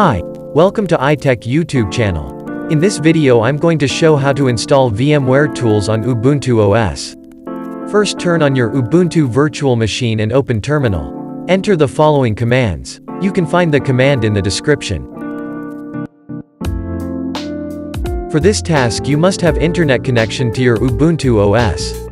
Hi, welcome to iTech YouTube channel. In this video I'm going to show how to install VMware tools on Ubuntu OS. First, turn on your Ubuntu virtual machine and open Terminal. Enter the following commands. You can find the command in the description. For this task you must have internet connection to your Ubuntu OS.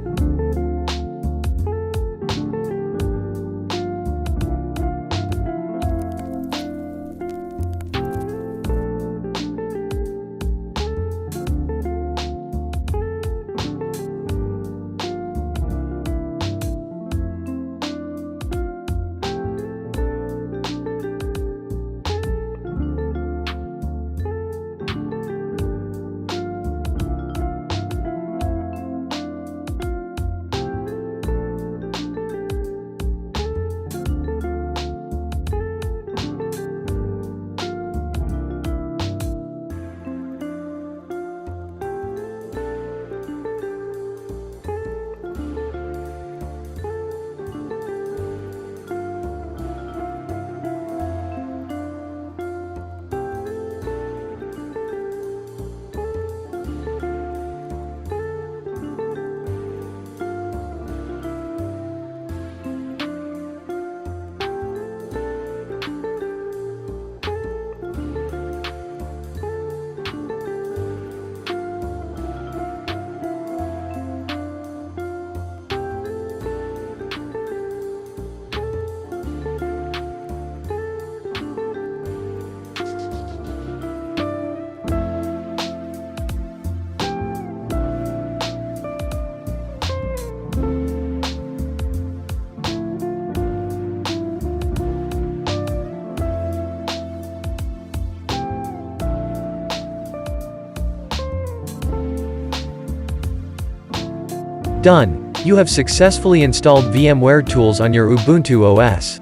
Done. You have successfully installed VMware tools on your Ubuntu OS.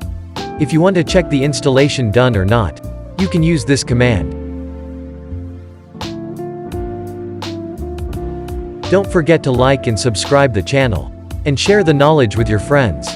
If you want to check the installation done or not, you can use this command. Don't forget to like and subscribe the channel, and share the knowledge with your friends.